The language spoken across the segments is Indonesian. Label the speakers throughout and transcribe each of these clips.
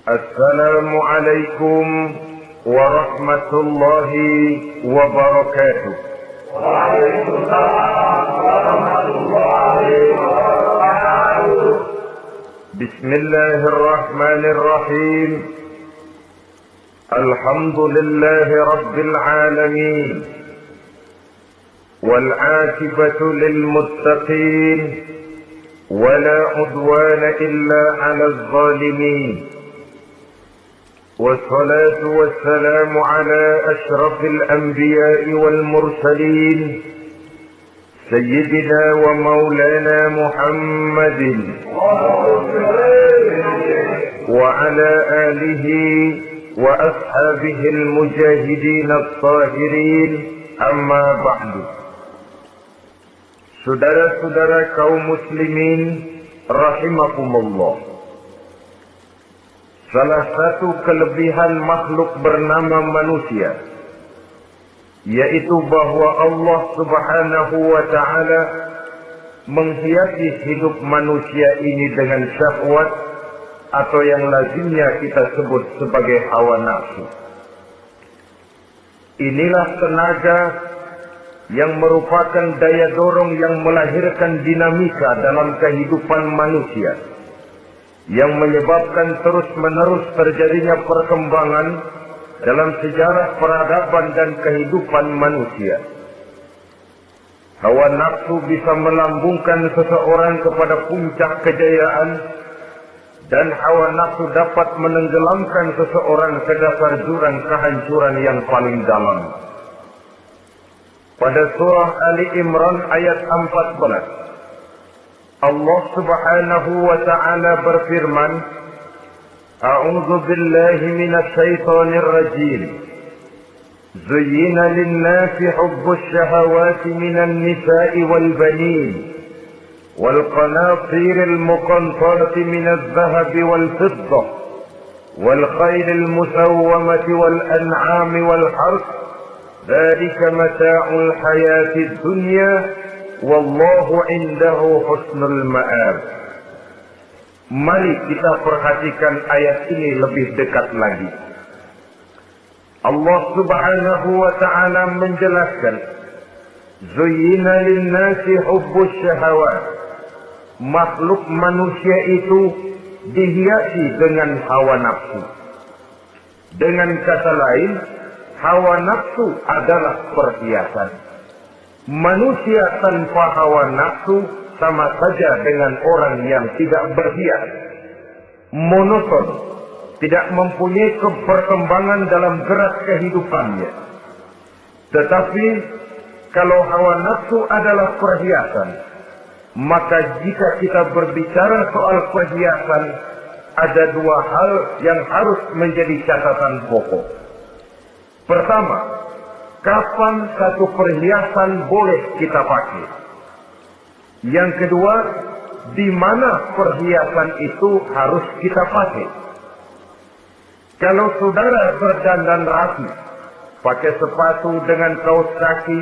Speaker 1: Assalamualaikum warahmatullahi wabarakatuh.
Speaker 2: Waalaikumsalam warahmatullahi wabarakatuh.
Speaker 1: Bismillahirrahmanirrahim. Alhamdulillahi rabbil alamin. Wal 'aqibatu lil muttaqin. ولا عدوان إلا على الظالمين والصلاة والسلام على أشرف الأنبياء والمرسلين سيدنا ومولانا محمد وعلى آله وأصحابه المجاهدين الطاهرين أما بعد. Saudara-saudara kaum muslimin rahimakumullah. Salah satu kelebihan makhluk bernama manusia, yaitu bahwa Allah Subhanahu wa ta'ala menghiasi hidup manusia ini dengan syahwat atau yang lazimnya kita sebut sebagai hawa nafsu. Inilah tenaga yang merupakan daya dorong yang melahirkan dinamika dalam kehidupan manusia, yang menyebabkan terus-menerus terjadinya perkembangan dalam sejarah peradaban dan kehidupan manusia. Hawa nafsu bisa melambungkan seseorang kepada puncak kejayaan, dan hawa nafsu dapat menenggelamkan seseorang ke dasar jurang kehancuran yang paling dalam. Pada surah Ali Imran ayat 14, Allah Subhanahu wa ta'ala berfirman, A'udzu billahi minasy syaithanir rajim. Zuyyina lin-nasi hubbus syahawati minan nisa'i wal banin wal qanatiril muqantarati minadh dhahabi wal fiddah wal khaylil musawwamati wal an'ami wal harth. Dzalika mata'ul hayatid dunya wallahu 'indahu husnul ma'ab. Mari kita perhatikan ayat ini lebih dekat lagi. Allah Subhanahu wa ta'ala menjelaskan, Zuyyina lin-nasi hubbus syahawat. Makhluk manusia itu dihiasi dengan hawa nafsu. Dengan kata lain, hawa nafsu adalah perhiasan. Manusia tanpa hawa nafsu sama saja dengan orang yang tidak berhias, monoton, tidak mempunyai perkembangan dalam gerak kehidupannya. Tetapi kalau hawa nafsu adalah perhiasan, maka jika kita berbicara soal perhiasan, ada dua hal yang harus menjadi catatan pokok. Pertama, kapan satu perhiasan boleh kita pakai? Yang kedua, di mana perhiasan itu harus kita pakai? Kalau saudara berdandan rapi, pakai sepatu dengan kaos kaki,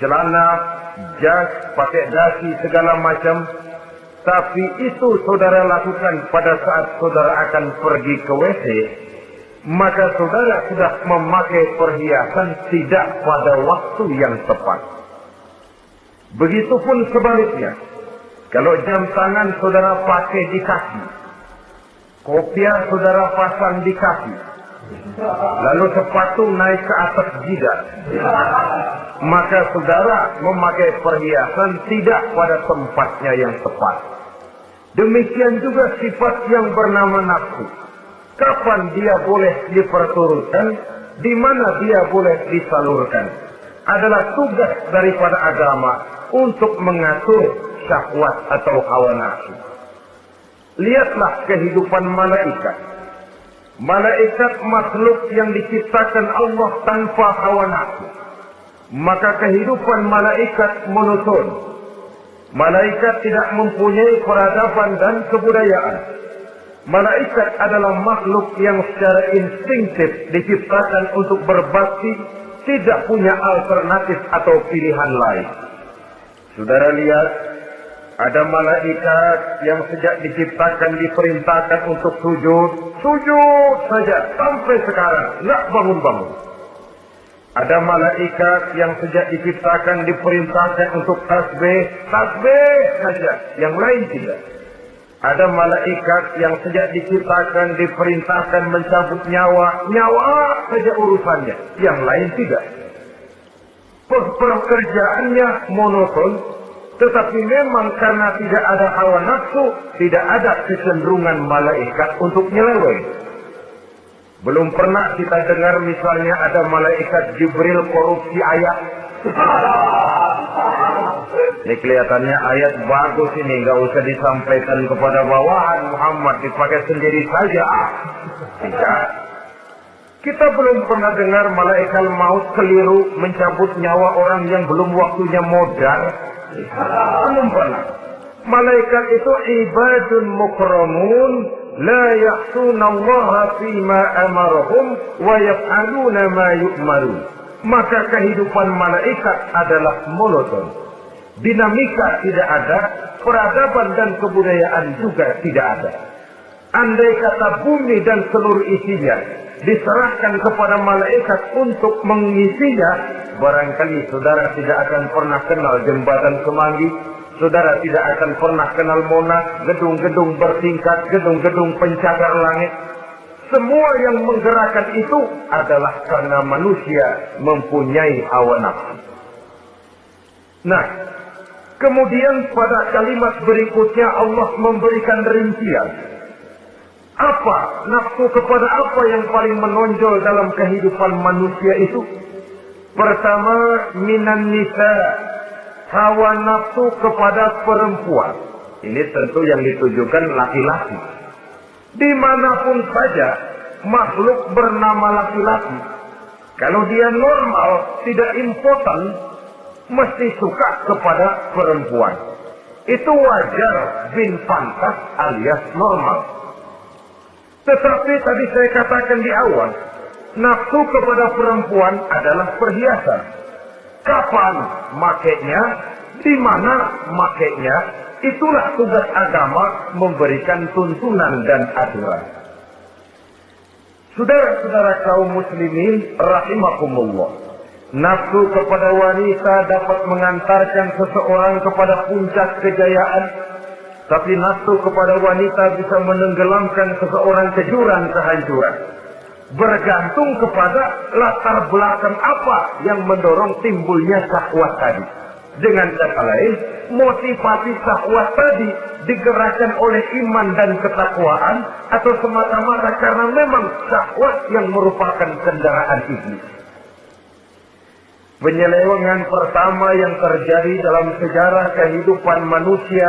Speaker 1: celana, jas, pakai dasi segala macam, tapi itu saudara lakukan pada saat saudara akan pergi ke WC, maka saudara sudah memakai perhiasan tidak pada waktu yang tepat. Begitupun sebaliknya, kalau jam tangan saudara pakai di kaki, kopiah saudara pasang di kaki, lalu sepatu naik ke atas jidat, maka saudara memakai perhiasan tidak pada tempatnya yang tepat. Demikian juga sifat yang bernama nafsu. Kapan dia boleh diperturutkan, di mana dia boleh disalurkan, adalah tugas daripada agama untuk mengatur syahwat atau hawa nafsu. Lihatlah kehidupan malaikat. Malaikat makhluk yang diciptakan Allah tanpa hawa nafsu. Maka kehidupan malaikat monoton. Malaikat tidak mempunyai peradaban dan kebudayaan. Malaikat adalah makhluk yang secara instinktif diciptakan untuk berbakti, tidak punya alternatif atau pilihan lain. Saudara lihat, Ada malaikat yang sejak diciptakan diperintahkan untuk sujud, sujud saja sampai sekarang, nggak bangun-bangun. Ada malaikat yang sejak diciptakan diperintahkan untuk tasbih, tasbih saja, yang lain tidak. Ada malaikat yang sejak diciptakan diperintahkan mencabut nyawa, nyawa saja urusannya, yang lain tidak. Pekerjaannya monoton, tetapi memang karena tidak ada hawa nafsu, tidak ada kecenderungan malaikat untuk nyeleweng. Belum pernah kita dengar misalnya ada malaikat Jibril korupsi ayat. Ini kelihatannya ayat bagus ini, nggak usah disampaikan kepada bawahan Muhammad, dipakai sendiri saja. Tidak. Kita belum pernah dengar malaikat maut keliru mencabut nyawa orang yang belum waktunya modal. Belum pernah. Malaikat itu ibadun mukramun, la ya'suna Allah fima amarahum wa yaf'aluna ma yu'marun. Maka kehidupan malaikat adalah monoton. Dinamika tidak ada, peradaban dan kebudayaan juga tidak ada. Andai kata bumi dan seluruh isinya diserahkan kepada malaikat untuk mengisinya, barangkali saudara tidak akan pernah kenal jembatan Semanggi, saudara tidak akan pernah kenal Monas, gedung-gedung bertingkat, gedung-gedung pencakar langit. Semua yang menggerakkan itu adalah karena manusia mempunyai hawa nafsu. Nah, kemudian pada kalimat berikutnya Allah memberikan rincian. Apa nafsu kepada apa yang paling menonjol dalam kehidupan manusia itu? Pertama, minan nisa, hawa nafsu kepada perempuan. Ini tentu yang ditujukan laki-laki. Dimanapun saja makhluk bernama laki-laki, kalau dia normal, tidak impoten, mesti suka kepada perempuan. Itu wajar, bin pantas alias normal. Tetapi tadi saya katakan di awal, nafsu kepada perempuan adalah perhiasan. Kapan makainya, di mana makainya, itulah tugas agama memberikan tuntunan dan aturan. Saudara-saudara kaum muslimin rahimakumullah, nafsu kepada wanita dapat mengantarkan seseorang kepada puncak kejayaan, tapi nafsu kepada wanita bisa menenggelamkan seseorang ke jurang kehancuran. Bergantung kepada latar belakang apa yang mendorong timbulnya syahwat tadi. Dengan kata lain, motivasi syahwat tadi digerakkan oleh iman dan ketakwaan, atau semata-mata karena memang syahwat yang merupakan kendaraan iblis. Penyelewengan pertama yang terjadi dalam sejarah kehidupan manusia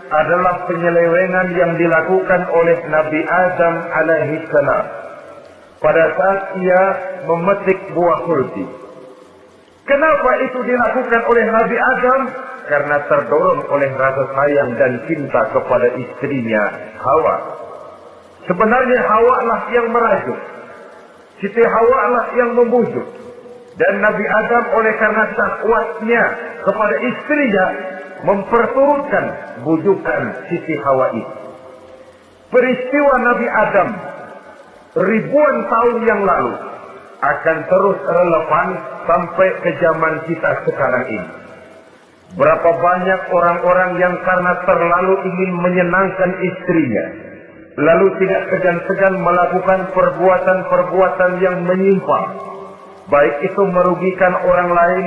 Speaker 1: adalah penyelewengan yang dilakukan oleh Nabi Adam alaihi salam pada saat ia memetik buah kulti. Kenapa itu dilakukan oleh Nabi Adam? Karena terdorong oleh rasa sayang dan cinta kepada istrinya Hawa. Sebenarnya Hawa lah yang merajuk, Siti Hawa lah yang membujuk, dan Nabi Adam oleh karena syahwatnya kepada istrinya memperturutkan bujukan Siti Hawa itu. Peristiwa Nabi Adam ribuan tahun yang lalu akan terus relevan sampai ke zaman kita sekarang ini. Berapa banyak orang-orang yang karena terlalu ingin menyenangkan istrinya, lalu tidak segan-segan melakukan perbuatan-perbuatan yang menyimpang, baik itu merugikan orang lain,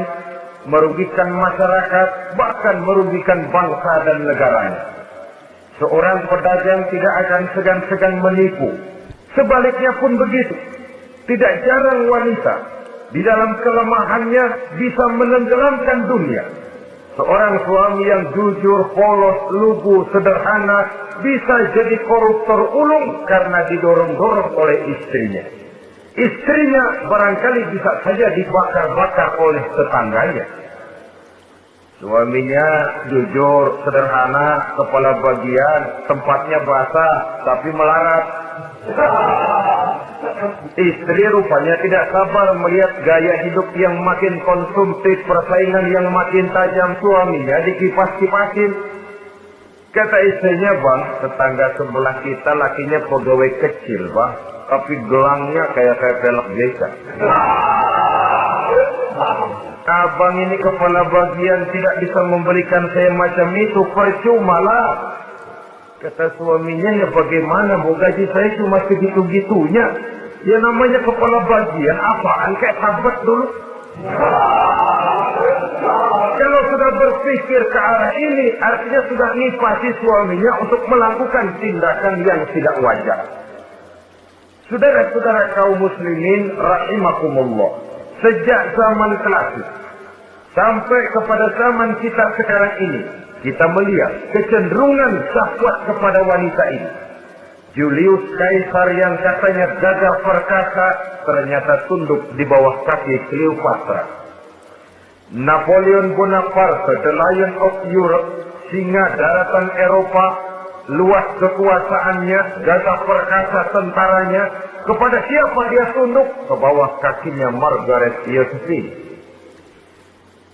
Speaker 1: merugikan masyarakat, bahkan merugikan bangsa dan negaranya. Seorang pedagang tidak akan segan-segan menipu. Sebaliknya pun begitu. Tidak jarang wanita di dalam kelemahannya bisa menenggelamkan dunia. Seorang suami yang jujur, polos, lugu, sederhana bisa jadi koruptor ulung karena didorong-dorong oleh istrinya. Istrinya barangkali bisa saja dibakar-bakar oleh tetangganya. Suaminya jujur, sederhana, kepala bagian, tempatnya basah, tapi melarat. Istri rupanya tidak sabar melihat gaya hidup yang makin konsumtif, persaingan yang makin tajam. Suaminya dikipas-kipasin. Kata istrinya, bang, tetangga sebelah kita lakinya pegawai kecil, bang, tapi gelangnya kayak pelek desa. Abang ini kepala bagian tidak bisa memberikan saya macam itu, percuma lah. Kata suaminya, ya bagaimana, bu, gaji saya cuma segitu-gitunya. Ya namanya kepala bagian, apaan, kayak sahabat dulu. Kalau sudah berpikir ke arah ini, artinya sudah nipasi suaminya untuk melakukan tindakan yang tidak wajar. Saudara-saudara kaum muslimin rahimakumullah, sejak zaman klasik sampai kepada zaman kita sekarang ini, kita melihat kecenderungan syahwat kepada wanita ini. Julius Caesar yang katanya gagah perkasa ternyata tunduk di bawah kaki Cleopatra. Napoleon Bonaparte, the Lion of Europe, singa daratan Eropa, luas kekuasaannya, gagah perkasa tentaranya, kepada siapa dia tunduk? Ke bawah kakinya Margaret Josephine.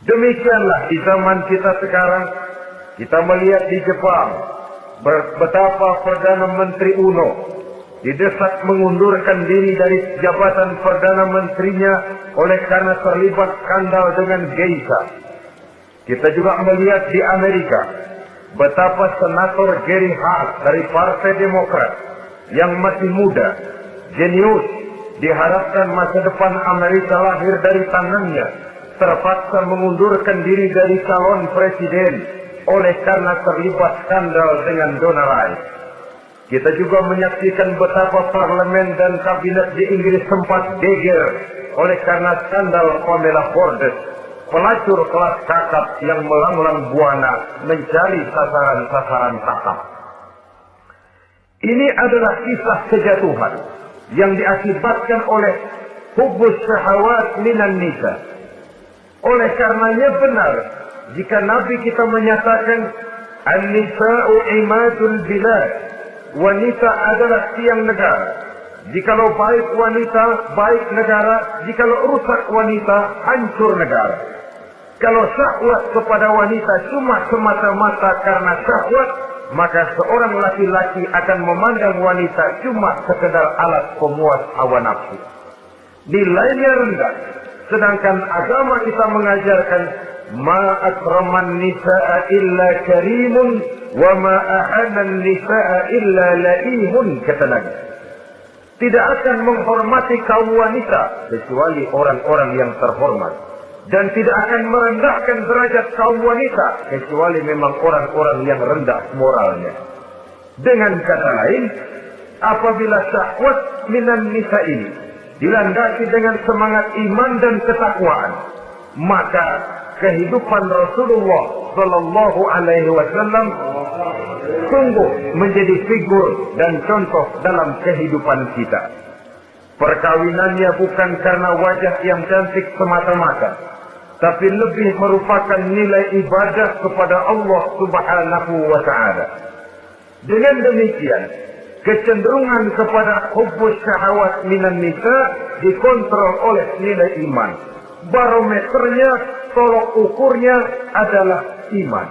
Speaker 1: Demikianlah di zaman kita sekarang, kita melihat di Jepang, betapa Perdana Menteri Uno didesak mengundurkan diri dari jabatan Perdana Menterinya oleh karena terlibat skandal dengan geisha. Kita juga melihat di Amerika betapa Senator Gary Hart dari Partai Demokrat yang masih muda, jenius, diharapkan masa depan Amerika lahir dari tangannya, terpaksa mengundurkan diri dari calon presiden oleh karena terlibat skandal dengan Donald Rice. Kita juga menyaksikan betapa parlemen dan kabinet di Inggris sempat geger oleh karena skandal Pamela Bordes, pelacur kelas kakap yang melanglang buana mencari sasaran-sasaran kakap. Ini adalah kisah kejatuhan yang diakibatkan oleh hubus syahwat minan nisa. Oleh karenanya benar jika Nabi kita menyatakan an-nisa'u imadul bilad, wanita adalah tiang negara. Jikalau baik wanita, baik negara. Jikalau rusak wanita, hancur negara. Kalau syahwat kepada wanita cuma semata-mata karena syahwat, maka seorang laki-laki akan memandang wanita cuma sekedar alat pemuas hawa nafsu. Nilainya rendah. Sedangkan agama kita mengajarkan ma akraman nisa'a illa karimun wa ma ahanan nisa'a illa laimun, kata Nabi. Tidak akan menghormati kaum wanita kecuali orang-orang yang terhormat, dan tidak akan merendahkan derajat kaum wanita kecuali memang orang-orang yang rendah moralnya. Dengan kata lain, apabila syahwat minan nisa ini dilandasi dengan semangat iman dan ketakwaan, maka kehidupan Rasulullah Sallallahu Alaihi Wasallam sungguh menjadi figur dan contoh dalam kehidupan kita. Perkawinannya bukan karena wajah yang cantik semata-mata, tapi lebih merupakan nilai ibadah kepada Allah Subhanahu wa Ta'ala. Dengan demikian, kecenderungan kepada hubbus syahwat minan nisa dikontrol oleh nilai iman. Barometernya, tolok ukurnya adalah iman.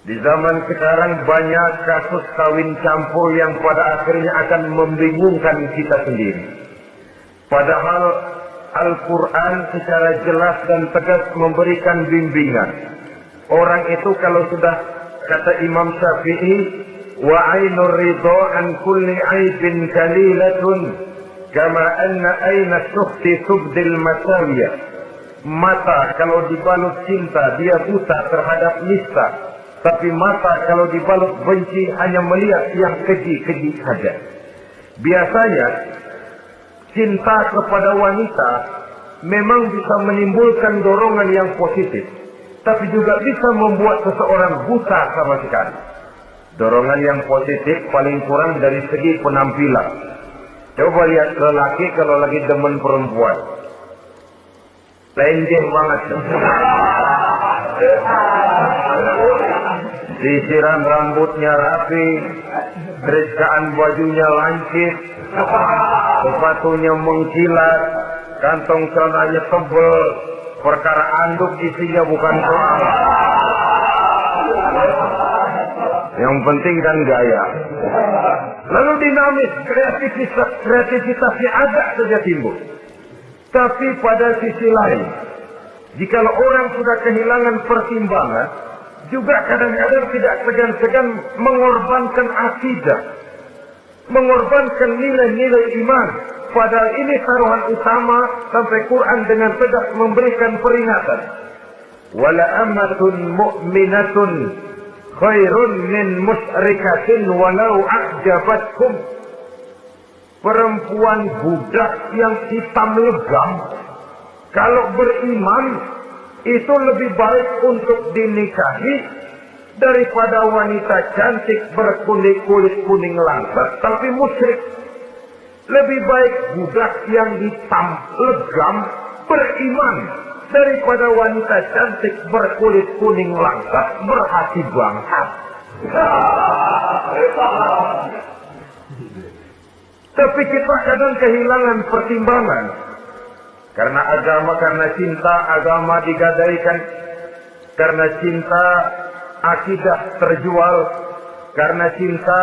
Speaker 1: Di zaman sekarang banyak kasus kawin campur yang pada akhirnya akan membingungkan kita sendiri. Padahal Al-Quran secara jelas dan tegas memberikan bimbingan. Orang itu kalau sudah, kata Imam Syafi'i, wa ainur ridha an kulli aibin kalilatun kama anna aina sukhti tubdil masawiya. Mata kalau dibalut cinta dia buta terhadap nista, tapi mata kalau dibalut benci hanya melihat yang keji-keji saja. Biasanya cinta kepada wanita memang bisa menimbulkan dorongan yang positif, tapi juga bisa membuat seseorang buta sama sekali. Dorongan yang positif paling kurang dari segi penampilan. Coba lihat lelaki kalau lagi demen perempuan, lenjeng banget. Sisiran rambutnya rapi, geriskaan bajunya lancip, sepatunya mengkilat, kantong celananya tebal, perkara anduk isinya bukan soal. Yang penting kan gaya. Lalu dinamis, kreativitasnya ada saja timbul. Tapi pada sisi lain, jika orang sudah kehilangan pertimbangan, juga kadang-kadang tidak segan-segan mengorbankan akidah, mengorbankan nilai-nilai iman. Padahal ini taruhan utama, sampai Quran dengan tegas memberikan peringatan. Wala amatun mu'minatun khairun min musyrikatin walau a'jabatkum. Perempuan budak yang hitam legam, kalau beriman, itu lebih baik untuk dinikahi daripada wanita cantik berkulit kuning langsat tapi musyrik. Lebih baik budak yang hitam legam beriman daripada wanita cantik berkulit kuning langsat berhati bangsat. Tapi kita kadang kehilangan pertimbangan. Karena agama, karena cinta agama digadaikan. Karena cinta akidah terjual. Karena cinta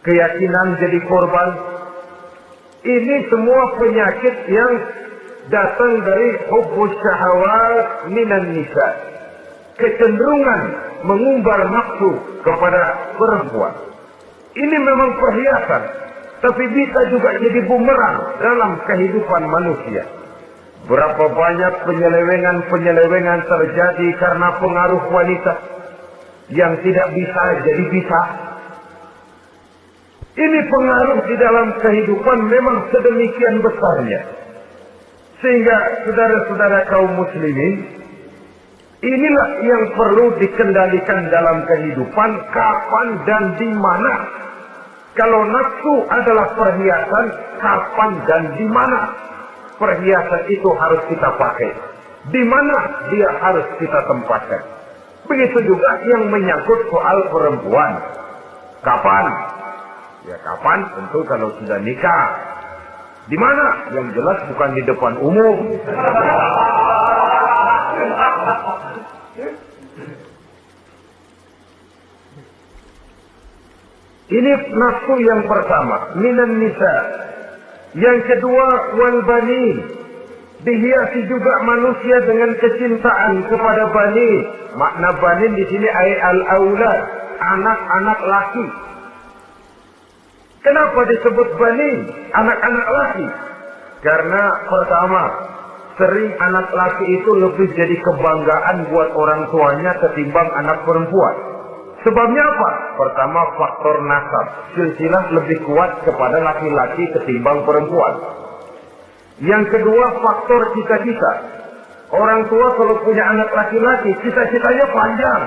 Speaker 1: keyakinan jadi korban. Ini semua penyakit yang datang dari hubbus syahawat minan nisa. Kecenderungan mengumbar nafsu kepada perempuan. Ini memang perhiasan, tapi bisa juga jadi bumerang dalam kehidupan manusia. Berapa banyak penyelewengan terjadi karena pengaruh wanita yang tidak bisa jadi bisa. Ini pengaruh di dalam kehidupan memang sedemikian besarnya. Sehingga saudara-saudara kaum muslimin, inilah yang perlu dikendalikan dalam kehidupan, kapan dan di mana. Kalau nafsu adalah perhiasan, kapan dan di mana perhiasan itu harus kita pakai. Di mana dia harus kita tempatkan. Begitu juga yang menyangkut soal perempuan. Kapan? Ya kapan? Tentu kalau sudah nikah. Di mana? Yang jelas bukan di depan umum. Ini nafsu yang pertama, minan nisa. Yang kedua, wal banin. Dihiasi juga manusia dengan kecintaan kepada banin. Makna banin di sini al-aulad, anak-anak laki. Kenapa disebut banin, anak-anak laki? Karena pertama, sering anak laki itu lebih jadi kebanggaan buat orang tuanya ketimbang anak perempuan. Sebabnya apa? Pertama, faktor nasab. Silsilah lebih kuat kepada laki-laki ketimbang perempuan. Yang kedua, faktor cita-cita. Orang tua kalau punya anak laki-laki, cita-citanya panjang.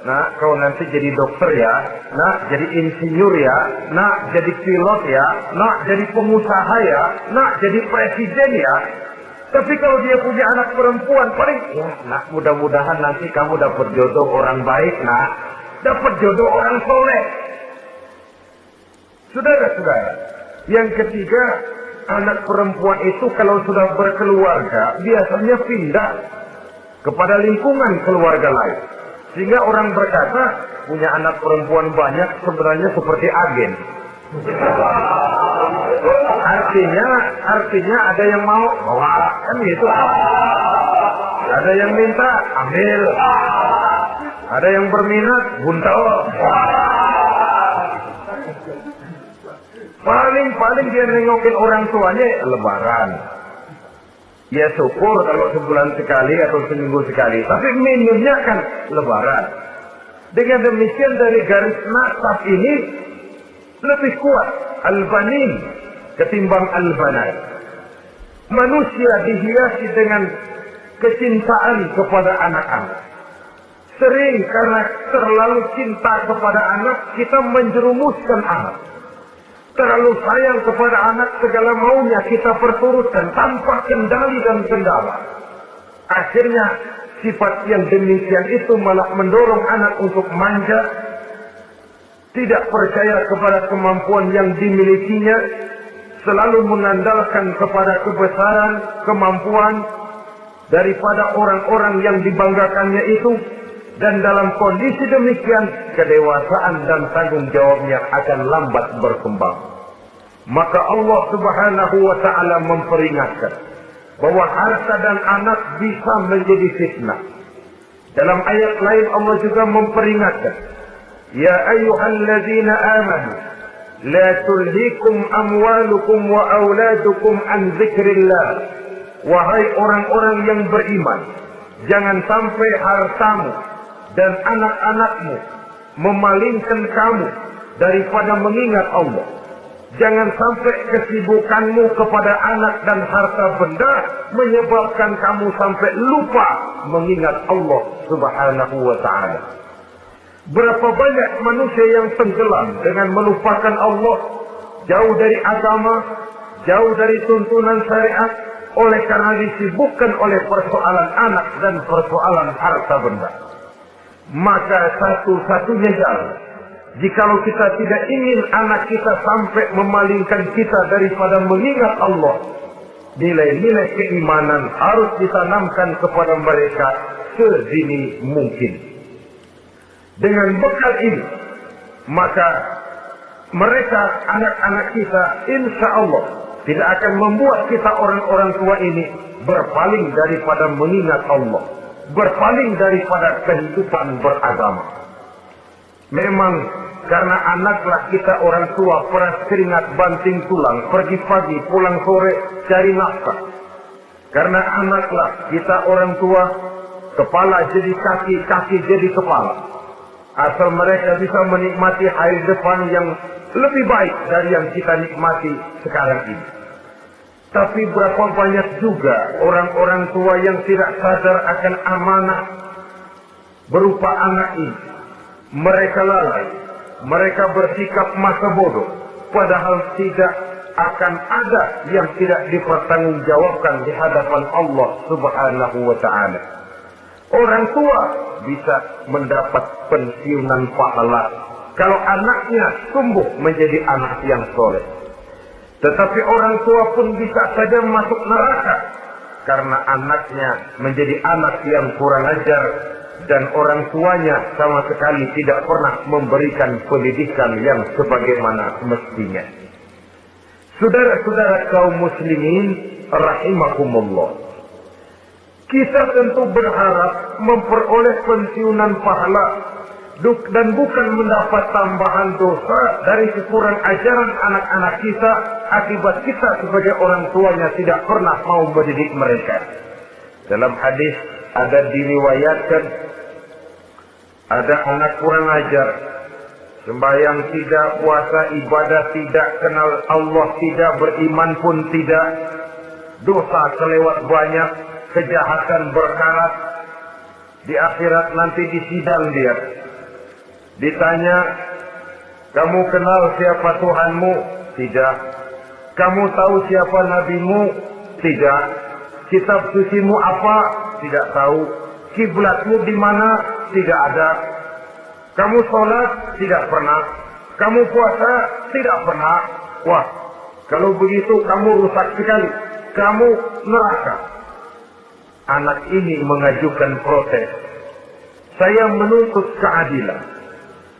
Speaker 1: Nah, kau nanti jadi dokter ya. Nah, jadi insinyur ya. Nah, jadi pilot ya. Nah, jadi pengusaha ya. Nah, jadi presiden ya. Tapi kalau dia punya anak perempuan, paling, ya, nah, mudah-mudahan nanti kamu dapat jodoh orang baik, nah. Dapat jodoh orang soleh. Saudara-saudara, yang ketiga, anak perempuan itu kalau sudah berkeluarga, biasanya pindah kepada lingkungan keluarga lain. Sehingga orang berkata, punya anak perempuan banyak sebenarnya seperti agen. Artinya ada yang mau bawa, kan gitu. Ada yang minta, ambil. Ada yang berminat, buntal. Paling dia nengokin orang tuanya lebaran. Ya syukur kalau sebulan sekali atau seminggu sekali. Tapi minimnya kan lebaran. Dengan demikian dari garis nasab ini lebih kuat al-banin ketimbang al-banat. Manusia dihiasi dengan kecintaan kepada anak-anak. Sering karena terlalu cinta kepada anak, kita menjerumuskan anak. Terlalu sayang kepada anak, segala maunya kita perturutkan tanpa kendali dan kendala. Akhirnya sifat yang demikian itu malah mendorong anak untuk manja, tidak percaya kepada kemampuan yang dimilikinya, selalu mengandalkan kepada kebesaran, kemampuan daripada orang-orang yang dibanggakannya itu. Dan dalam kondisi demikian, kedewasaan dan tanggung jawabnya akan lambat berkembang. Maka Allah Subhanahu wa Ta'ala memperingatkan bahwa harta dan anak bisa menjadi fitnah. Dalam ayat lain Allah juga memperingatkan, ya ayyuhalladzina amanu la tulhikum amwalukum wa auladukum an dzikrillah. Wahai orang-orang yang beriman, jangan sampai hartamu dan anak-anakmu memalingkan kamu daripada mengingat Allah. Jangan sampai kesibukanmu kepada anak dan harta benda menyebabkan kamu sampai lupa mengingat Allah Subhanahu wa Ta'ala. Berapa banyak manusia yang tenggelam dengan melupakan Allah, jauh dari agama, jauh dari tuntunan syariat, oleh karena disibukkan oleh persoalan anak dan persoalan harta benda. Maka satu-satunya jalan, jikalau kita tidak ingin anak kita sampai memalingkan kita daripada mengingat Allah, nilai-nilai keimanan harus ditanamkan kepada mereka sedini mungkin. Dengan bekal ini, maka mereka, anak-anak kita, insya Allah tidak akan membuat kita orang-orang tua ini berpaling daripada mengingat Allah, berpaling daripada kehidupan beragama. Memang karena anaklah kita orang tua peras keringat banting tulang, pergi pagi pulang sore cari nafkah. Karena anaklah kita orang tua kepala jadi kaki, kaki jadi kepala. Asal mereka bisa menikmati hari depan yang lebih baik dari yang kita nikmati sekarang ini. Tapi berapa banyak juga orang-orang tua yang tidak sadar akan amanah berupa anak ini. Mereka lalai, mereka bersikap masa bodoh, padahal tidak akan ada yang tidak dipertanggungjawabkan di hadapan Allah Subhanahu wa Ta'ala. Orang tua bisa mendapat pensiunan pahala kalau anaknya tumbuh menjadi anak yang soleh. Tetapi orang tua pun bisa saja masuk neraka karena anaknya menjadi anak yang kurang ajar dan orang tuanya sama sekali tidak pernah memberikan pendidikan yang sebagaimana mestinya. Saudara-saudara kaum muslimin rahimakumullah, kita tentu berharap memperoleh pensiunan pahala dan bukan mendapat tambahan dosa dari kekurangan ajaran anak-anak kita akibat kita sebagai orang tuanya tidak pernah mau mendidik mereka. Dalam hadis ada diriwayatkan, ada anak kurang ajar, sembahyang tidak, puasa ibadah tidak, kenal Allah tidak, beriman pun tidak, dosa kelewat banyak, kejahatan berkarat. Di akhirat nanti disidang dia. Ditanya, kamu kenal siapa Tuhanmu? Tidak. Kamu tahu siapa nabimu? Tidak. Kitab sucimu apa? Tidak tahu. Kiblatmu di mana? Tidak ada. Kamu sholat? Tidak pernah. Kamu puasa? Tidak pernah. Wah, kalau begitu kamu rusak sekali. Kamu neraka. Anak ini mengajukan protes. Saya menuntut keadilan.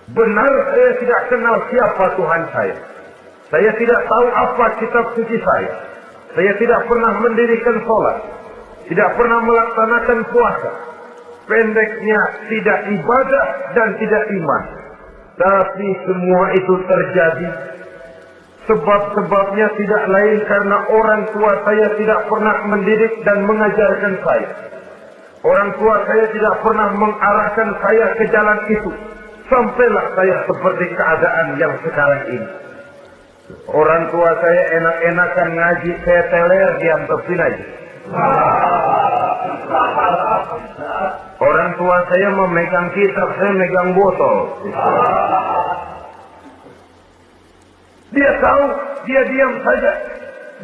Speaker 1: Benar saya tidak kenal siapa Tuhan saya. Saya tidak tahu apa kitab suci saya. Saya tidak pernah mendirikan sholat. Tidak pernah melaksanakan puasa. Pendeknya tidak ibadah dan tidak iman. Tapi semua itu terjadi. Sebab-sebabnya tidak lain karena orang tua saya tidak pernah mendidik dan mengajarkan saya. Orang tua saya tidak pernah mengarahkan saya ke jalan itu. Sampailah saya seperti keadaan yang sekarang ini. Orang tua saya enak-enakan ngaji, saya teler diantepin aja. Orang tua saya memegang kitab, saya megang botol. Dia tahu, dia diam saja.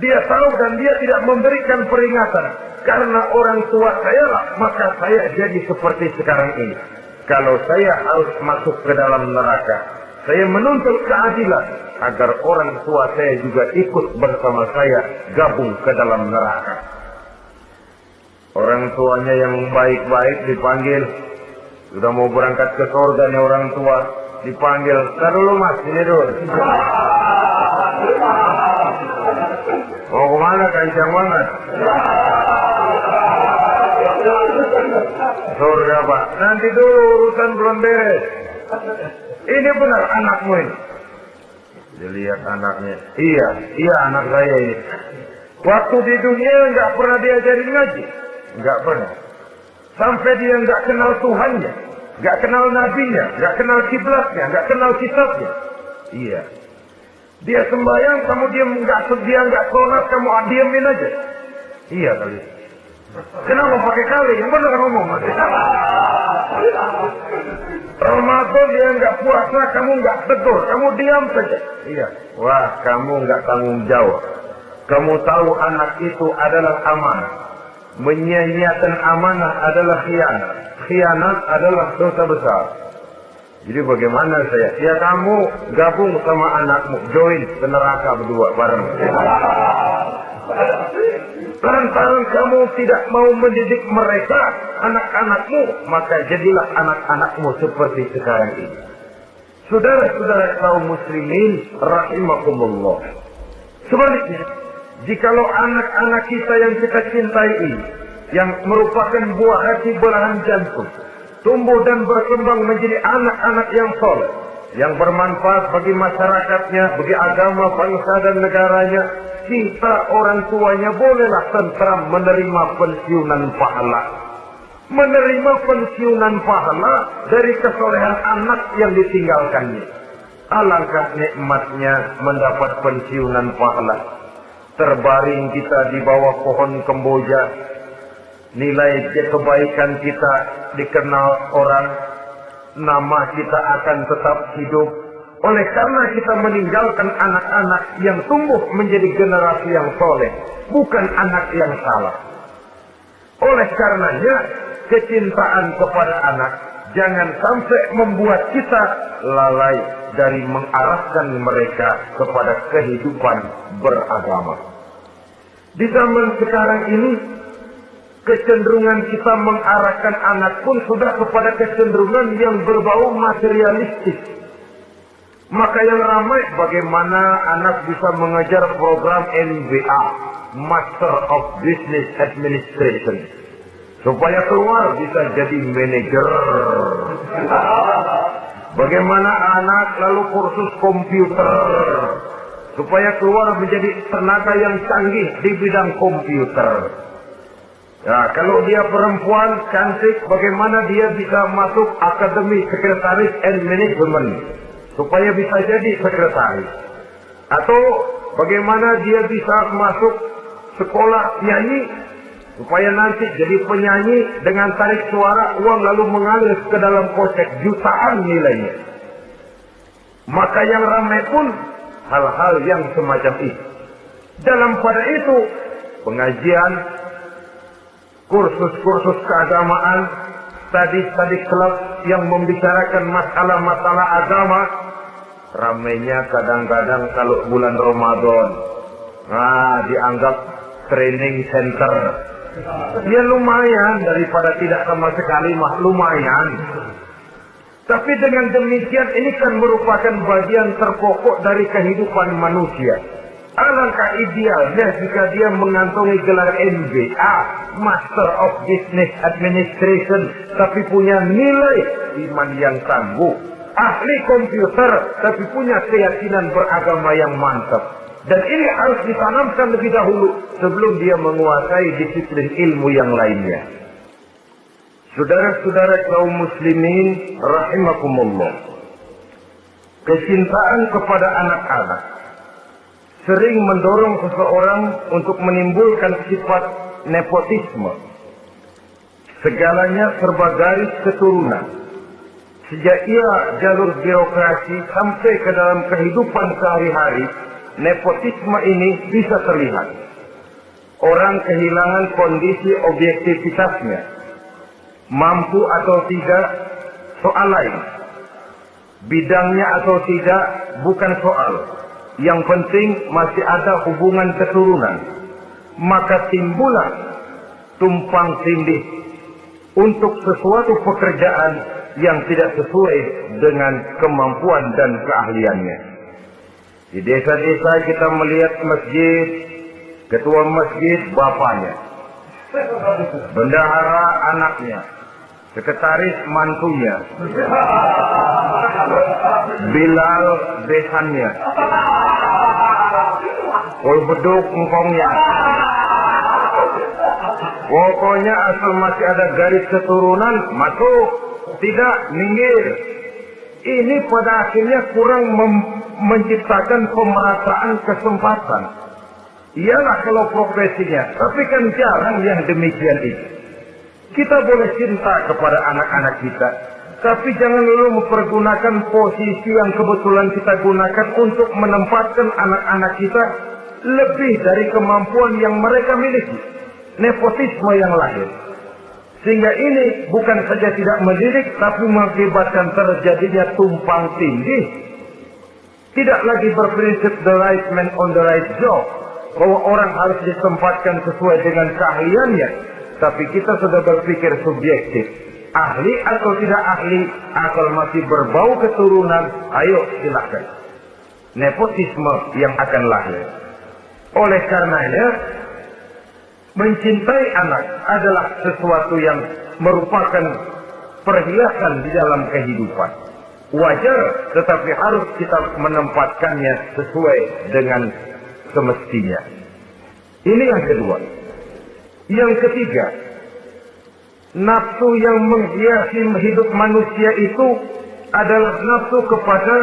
Speaker 1: Dia tahu dan dia tidak memberikan peringatan. Karena orang tua saya lah, maka saya jadi seperti sekarang ini. Kalau saya harus masuk ke dalam neraka, saya menuntut keadilan agar orang tua saya juga ikut bersama saya gabung ke dalam neraka. Orang tuanya yang baik-baik dipanggil, Sudah mau berangkat ke surga nih orang tua, dipanggil, "Ntar dulu mas, ini dulu." Mau kemana, kencang banget? Surga pak, nanti dulu urusan belum beres. Ini benar anakmu ini. Dilihat anaknya, iya anak saya ini. Waktu di dunia nggak pernah diajarin ngaji, nggak pernah. Sampai dia nggak kenal Tuhannya, nggak kenal nabinya, nggak kenal kiblatnya, nggak kenal kitabnya. Iya. Dia sembahyang, kamu dia nggak sholat, kamu diamin aja. Iya kali. Kenapa pakai kali? Yang benar ngomong. Ramadan dia nggak puasa, kamu nggak tegur, kamu diam saja. Iya. Wah, kamu nggak tanggung jawab. Kamu tahu anak itu adalah amanah. Menyia-nyiakan amanah adalah khianat. Khianat adalah dosa besar. Jadi bagaimana saya? Ya kamu gabung sama anakmu, join ke neraka berdua bareng. Lantaran kamu tidak mau mendidik mereka, anak-anakmu, maka jadilah anak-anakmu seperti sekarang ini. Saudara-saudara kaum muslimin rahimakumullah. Sebaliknya, jikalau anak-anak kita yang kita cintai ini, yang merupakan buah hati belahan jantung, tumbuh dan berkembang menjadi anak-anak yang soleh, yang bermanfaat bagi masyarakatnya, bagi agama, bangsa dan negaranya, kita orang tuanya bolehlah tentram menerima pensiunan pahala. Menerima pensiunan pahala dari kesolehan anak yang ditinggalkannya. Alangkah nikmatnya mendapat pensiunan pahala. Terbaring kita di bawah pohon kemboja, nilai kebaikan kita dikenal orang, nama kita akan tetap hidup. Oleh karena kita meninggalkan anak-anak yang tumbuh menjadi generasi yang soleh, bukan anak yang salah. Oleh karenanya, kecintaan kepada anak jangan sampai membuat kita lalai dari mengarahkan mereka kepada kehidupan beragama. Di zaman sekarang ini, kecenderungan kita mengarahkan anak pun sudah kepada kecenderungan yang berbau materialistis. Maka yang ramai bagaimana anak bisa mengejar program MBA, Master of Business Administration, supaya keluar bisa jadi manajer. Bagaimana anak lalu kursus komputer, supaya keluar menjadi tenaga yang canggih di bidang komputer. Ya, kalau dia perempuan cantik, bagaimana dia bisa masuk Akademi Sekretaris and Management, supaya bisa jadi sekretaris. Atau bagaimana dia bisa masuk sekolah nyanyi, supaya nanti jadi penyanyi dengan tarik suara uang lalu mengalir ke dalam kocek jutaan nilainya. Maka yang ramai pun hal-hal yang semacam itu. Dalam pada itu, pengajian, kursus-kursus keagamaan, tadi klub yang membicarakan masalah-masalah agama, ramainya kadang-kadang kalau bulan Ramadan, dianggap training center. Ya lumayan, daripada tidak sama sekali mah lumayan. Tapi dengan demikian ini kan merupakan bagian terpokok dari kehidupan manusia. Alangkah idealnya jika dia mengantongi gelar MBA, Master of Business Administration, tapi punya nilai iman yang tangguh, ahli komputer, tapi punya keyakinan beragama yang mantap. Dan ini harus ditanamkan lebih dahulu sebelum dia menguasai disiplin ilmu yang lainnya. Saudara-saudara kaum muslimin rahimakumullah, kecintaan kepada anak-anak sering mendorong seseorang untuk menimbulkan sifat nepotisme. Segalanya serba garis keturunan. Sejak ia jalur birokrasi sampai ke dalam kehidupan sehari-hari, nepotisme ini bisa terlihat. Orang kehilangan kondisi objektivitasnya. Mampu atau tidak, soal lain. Bidangnya atau tidak, bukan soal. Yang penting masih ada hubungan keturunan. Maka timbullah tumpang tindih untuk sesuatu pekerjaan yang tidak sesuai dengan kemampuan dan keahliannya. Di desa-desa kita melihat masjid, ketua masjid bapaknya, bendahara anaknya, sekretaris mantunya, Bilal besannya, beduk engkongnya. Pokoknya asal masih ada garis keturunan masuk, tidak minggir. Ini pada akhirnya kurang menciptakan pemerataan kesempatan. Iyalah kalau profesinya, tapi kan jarang yang demikian itu. Kita boleh cinta kepada anak-anak kita, tapi jangan lalu mempergunakan posisi yang kebetulan kita gunakan untuk menempatkan anak-anak kita lebih dari kemampuan yang mereka miliki. Nepotisme yang lahir. Sehingga ini bukan saja tidak mendidik, tapi mengakibatkan terjadinya tumpang tindih. Tidak lagi berprinsip the right man on the right job, bahwa orang harus ditempatkan sesuai dengan keahliannya, tapi kita sudah berpikir subjektif. Ahli atau tidak ahli, asal masih berbau keturunan, ayo silakan. Nepotisme yang akan lahir. Oleh karenanya, mencintai anak adalah sesuatu yang merupakan perhiasan di dalam kehidupan. Wajar, tetapi harus kita menempatkannya sesuai dengan semestinya. Ini yang kedua. Yang ketiga, nafsu yang menghiasi hidup manusia itu adalah nafsu kepada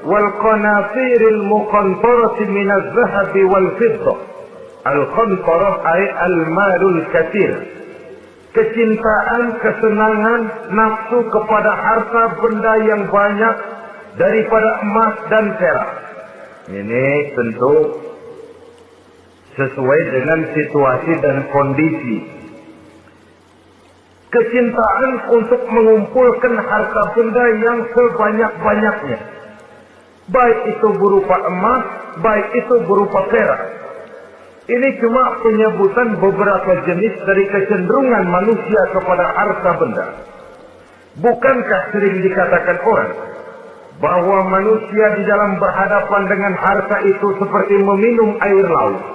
Speaker 1: wal qanatiril muqantarati minaz zahabi wal fiddah. Al-qantarah ay al-malul katsir. Kecintaan, kesenangan, nafsu kepada harta benda yang banyak daripada emas dan perak. Ini tentu sesuai dengan situasi dan kondisi. Kecintaan untuk mengumpulkan harta benda yang sebanyak-banyaknya. Baik itu berupa emas, baik itu berupa perak. Ini cuma penyebutan beberapa jenis dari kecenderungan manusia kepada harta benda. Bukankah sering dikatakan orang bahwa manusia di dalam berhadapan dengan harta itu seperti meminum air laut.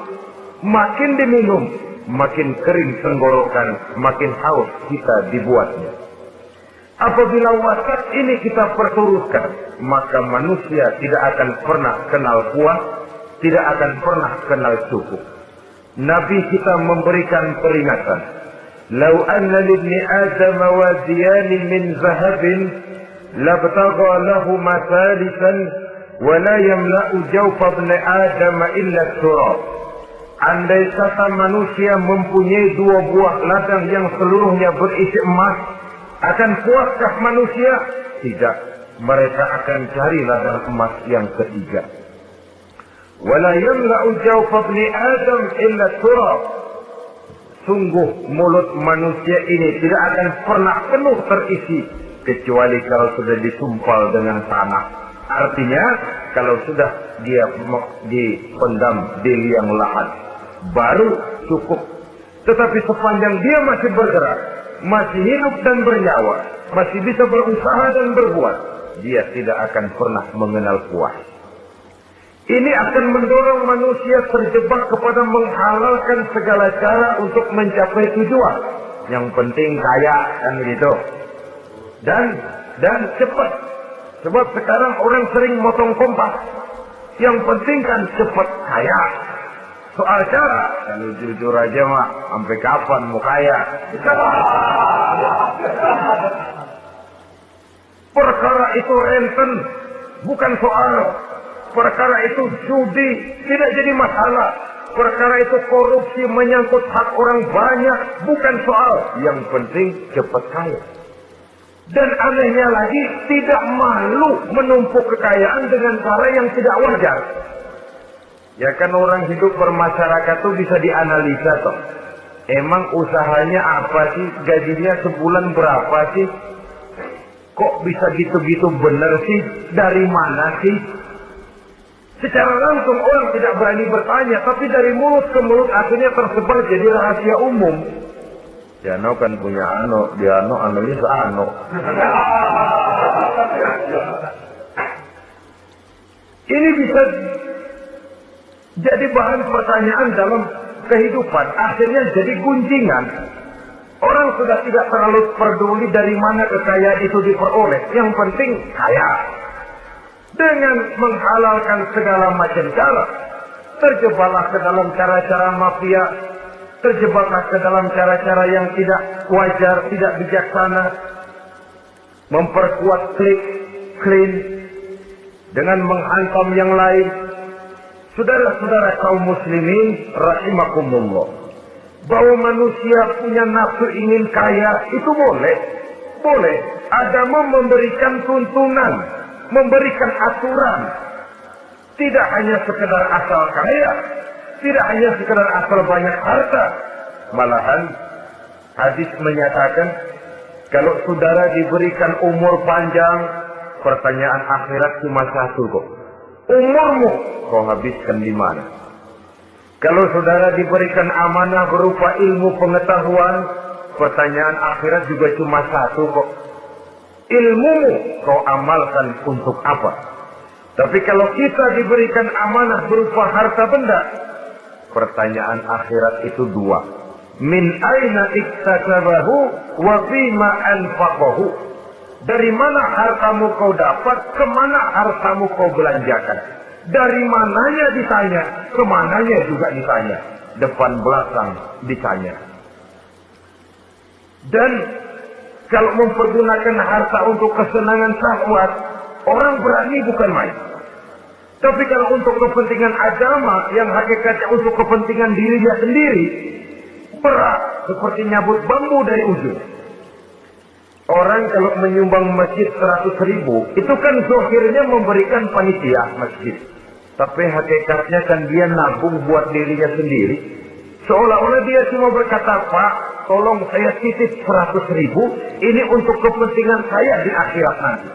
Speaker 1: Makin diminum, makin kering tenggorokan, makin haus kita dibuatnya. Apabila watak ini kita perturutkan, maka manusia tidak akan pernah kenal puas, tidak akan pernah kenal cukup. Nabi kita memberikan peringatan. Lau anna libni Adam wadiyan min zahabin labtagha lahu masalisan wa la yamla'u jawfa ibn Adam illa turab. Andai kata manusia mempunyai dua buah ladang yang seluruhnya berisi emas, akan puaskah manusia? Tidak. Mereka akan cari ladang emas yang ketiga. Wala yamla'u jawfa ibni Adam illa turab. Sungguh mulut manusia ini tidak akan pernah penuh terisi kecuali kalau sudah disumpal dengan tanah. Artinya kalau sudah dia dipendam di liang lahat baru cukup. Tetapi sepanjang dia masih bergerak, masih hidup dan bernyawa, masih bisa berusaha dan berbuat, dia tidak akan pernah mengenal puas. Ini akan mendorong manusia terjebak kepada menghalalkan segala cara untuk mencapai tujuan. Yang penting kaya, kan gitu. Dan cepat. Sebab sekarang orang sering motong kompas. Yang penting kan cepat kaya. Soal cara, kalau jujur aja mah, sampai kapan mau kaya? Perkara itu renten, bukan soal. Perkara itu judi, tidak jadi masalah. Perkara itu korupsi menyangkut hak orang banyak, bukan soal. Yang penting cepat kaya. Dan anehnya lagi, tidak malu menumpuk kekayaan dengan cara yang tidak wajar. Ya kan orang hidup bermasyarakat tuh bisa dianalisa toh. Emang usahanya apa sih? Gajinya sebulan berapa sih? Kok bisa gitu-gitu bener sih? Dari mana sih? Secara langsung orang tidak berani bertanya, tapi dari mulut ke mulut akhirnya tersebar jadi rahasia umum. Jano kan punya ano, dia anunya seano. Ini bisa jadi bahan pertanyaan dalam kehidupan. Akhirnya jadi gunjingan. Orang sudah tidak terlalu peduli dari mana kekayaan itu diperoleh. Yang penting kaya. Dengan menghalalkan segala macam cara. Terjebaklah ke dalam cara-cara mafia. Terjebaklah ke dalam cara-cara yang tidak wajar, tidak bijaksana. Memperkuat klik, clean. Dengan menghantam yang lain. Saudara-saudara kaum muslimin rahimakumullah. Bahwa manusia punya nafsu ingin kaya itu boleh. Boleh. Agama memberikan tuntunan. Memberikan aturan. Tidak hanya sekedar asal kaya. Tidak hanya sekedar asal banyak harta. Malahan hadis menyatakan kalau saudara diberikan umur panjang, pertanyaan akhirat cuma satu kok. Umurmu kau habiskan di mana? Kalau saudara diberikan amanah berupa ilmu pengetahuan, pertanyaan akhirat juga cuma satu kok. Ilmumu kau amalkan untuk apa? Tapi kalau kita diberikan amanah berupa harta benda, pertanyaan akhirat itu dua. Min aina iktasabahu wa fima anfaqahu. Dari mana hartamu kau dapat, kemana hartamu kau belanjakan. Dari mananya ditanya, kemananya juga ditanya. Depan belakang ditanya. Dan kalau mempergunakan harta untuk kesenangan syahwat, orang berani bukan main. Tapi kalau untuk kepentingan agama, yang hakikatnya untuk kepentingan dirinya sendiri, berat seperti nyabut bambu dari ujung. Orang kalau menyumbang masjid 100.000, itu kan zahirnya memberikan panitia masjid. Tapi hakikatnya kan dia nabung buat dirinya sendiri. Seolah-olah dia cuma berkata, Pak, tolong saya titip 100.000, ini untuk kepentingan saya di akhirat nanti.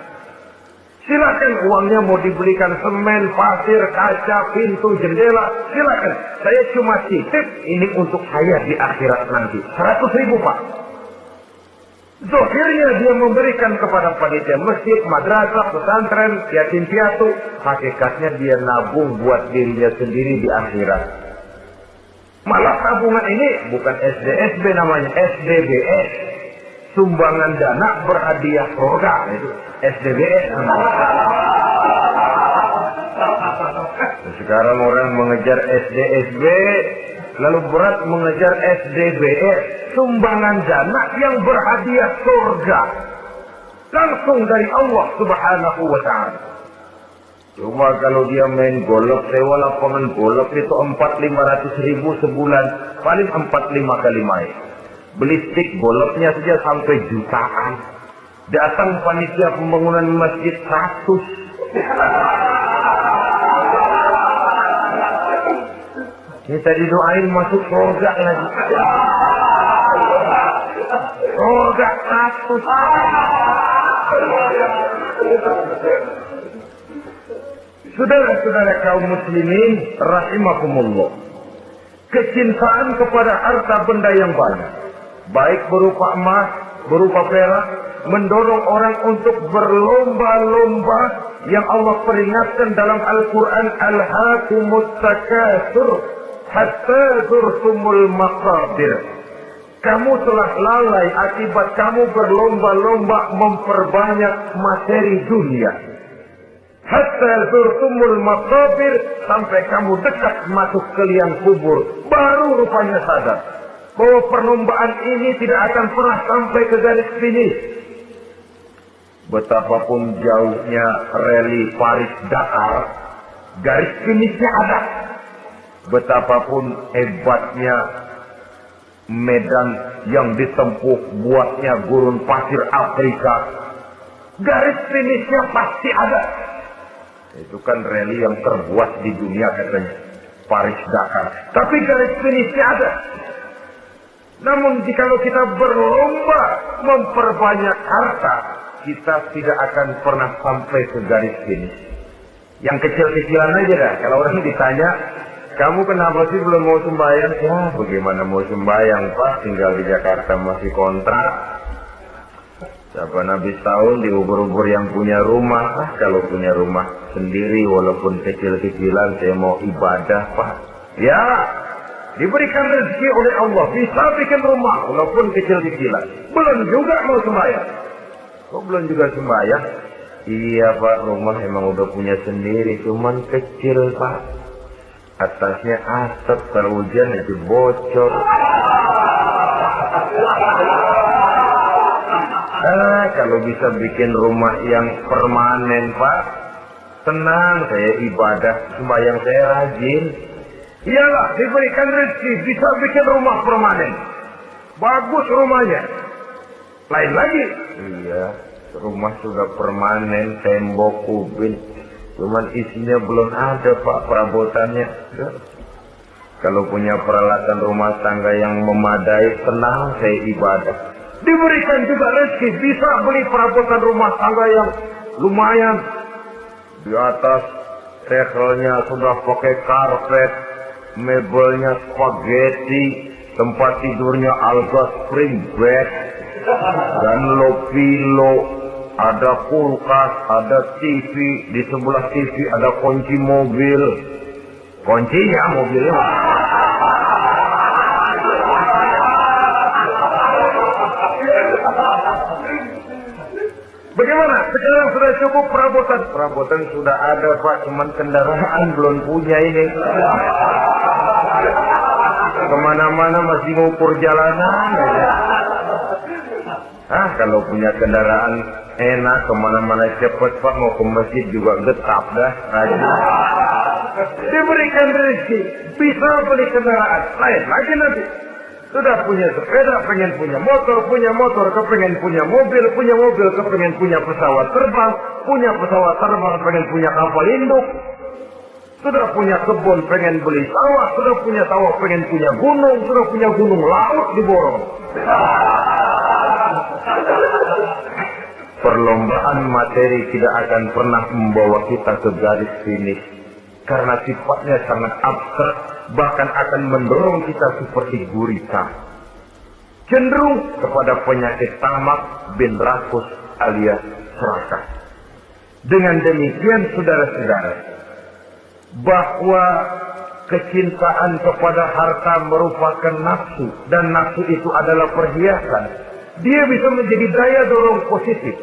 Speaker 1: Silakan uangnya mau dibelikan semen, pasir, kaca, pintu, jendela, silakan. Saya cuma titip, ini untuk saya di akhirat nanti. 100.000 Pak. Zahirnya dia memberikan kepada panitia masjid, madrasah, pesantren, yatim piatu. Hakikatnya dia nabung buat dirinya sendiri di akhirat. Malah tabungan ini bukan SDSB namanya, SDBS. Sumbangan dana berhadiah surga. Itu SDBS. Sekarang orang mengejar SDSB, lalu berat mengejar SDBS. Sumbangan dana yang berhadiah surga. Langsung dari Allah subhanahu wa ta'ala. Cuma kalau dia main golf, sewa lapangan golf itu 400-500 sebulan. Paling 4-5 kali main. Beli stick golfnya saja sampai jutaan. Datang panitia pembangunan masjid 100. Kita didoain masuk surga lagi. Surga 100. Saudara-saudara kaum muslimin rahimakumullah. Kecintaan kepada harta benda yang banyak, baik berupa emas, berupa perak, mendorong orang untuk berlomba-lomba yang Allah peringatkan dalam Al-Quran, Alhaakumut takatsur hatta zurtumul maqabir. Kamu telah lalai akibat kamu berlomba-lomba memperbanyak materi dunia. Hatta zurtumul maqabir, sampai kamu dekat masuk ke liang kubur, baru rupanya sadar bahwa perlombaan ini tidak akan pernah sampai ke garis finish. Betapapun jauhnya rally Paris-Dakar, garis finishnya ada. Betapapun hebatnya medan yang ditempuh buatnya gurun pasir Afrika, garis finishnya pasti ada. Itu kan rally yang terbuat di dunia katanya, Paris-Dakar. Tapi garis finishnya ada. Namun jikalau kita berlomba memperbanyak harta, kita tidak akan pernah sampai ke garis finish. Yang kecil-kecilan aja dah. Kalau orang ditanya, kamu kenapa sih belum mau sembahyang? Ya, bagaimana mau sembahyang, Pak? Tinggal di Jakarta masih kontrak. Siapa habis tahun diubur-ubur yang punya rumah. Kalau punya rumah sendiri, walaupun kecil-kecilan, saya mau ibadah, Pak. Ya, diberikan rezeki oleh Allah. Bisa bikin rumah, walaupun kecil-kecilan. Belum juga mau sembahyang. Kok belum juga sembahyang? Iya, Pak, rumah emang udah punya sendiri. Cuman kecil, Pak. Atasnya asap, kalau hujan itu bocor. Kalau bisa bikin rumah yang permanen, Pak, tenang, saya ibadah, sembahyang saya rajin. Iyalah, diberikan rezeki, bisa bikin rumah permanen. Bagus rumahnya. Lain lagi. Iya, rumah sudah permanen, tembok, ubin. Cuman isinya belum ada, Pak, perabotannya. Kalau punya peralatan rumah tangga yang memadai, tenang, saya ibadah. Diberikan juga rezeki, bisa beli perabotan rumah tangga yang lumayan. Di atas rekelnya sudah pakai karpet, mebelnya spaghetti, tempat tidurnya alga spring bed, dan lo-pilo, ada kulkas, ada TV, di sebelah TV ada kunci mobil. Kuncinya mobilnya. Bagaimana? Sekarang sudah cukup perabotan. Perabotan sudah ada, Pak, cuman kendaraan belum punya ini. Kemana-mana masih ngukur jalanan. Kalau punya kendaraan enak, kemana-mana cepet, Pak, mau ke masjid juga getap dah. Diberikan rezeki, bisa beli kendaraan. Lain lagi nanti. Sudah punya sepeda, pengen punya motor, kepengen punya mobil, kepengen punya pesawat terbang, pengen punya kapal induk. Sudah punya kebun, pengen beli sawah, sudah punya sawah, pengen punya gunung, sudah punya gunung laut di Borong. Perlombaan materi tidak akan pernah membawa kita ke garis finish. Karena sifatnya sangat abstrak, bahkan akan mendorong kita seperti gurita. Cenderung kepada penyakit tamak bin rakus alias serakah. Dengan demikian, saudara-saudara, bahwa kecintaan kepada harta merupakan nafsu, dan nafsu itu adalah perhiasan, dia bisa menjadi daya dorong positif.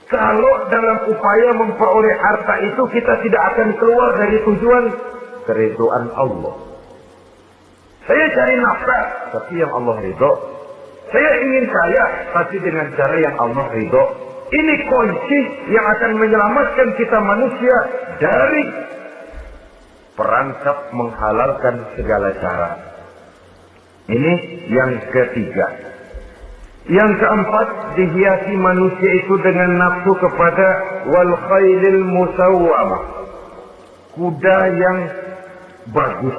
Speaker 1: Kalau dalam upaya memperoleh harta itu kita tidak akan keluar dari tujuan keridhaan Allah. Saya cari nafkah, tapi yang Allah ridho. Saya ingin kaya, tapi dengan cara yang Allah ridho. Ini kunci yang akan menyelamatkan kita manusia dari perangkap menghalalkan segala cara. Ini yang ketiga. Yang keempat, dihiasi manusia itu dengan nafsu kepada wal khailil musawwamah, kuda yang bagus,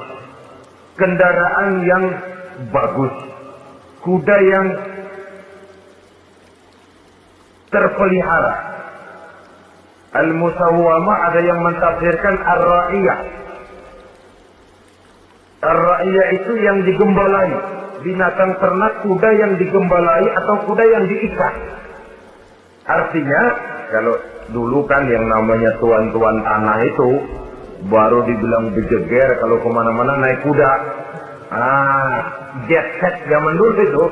Speaker 1: kendaraan yang bagus, kuda yang terpelihara. Al musawwamah ada yang mentafsirkan ar-ra'iyah. Ar-ra'iyah itu yang digembalai. Binatang ternak, kuda yang digembalai atau kuda yang diikat. Artinya, kalau dulu kan yang namanya tuan-tuan tanah itu baru dibilang bejeger kalau kemana-mana naik kuda. Jet set zaman dulu itu.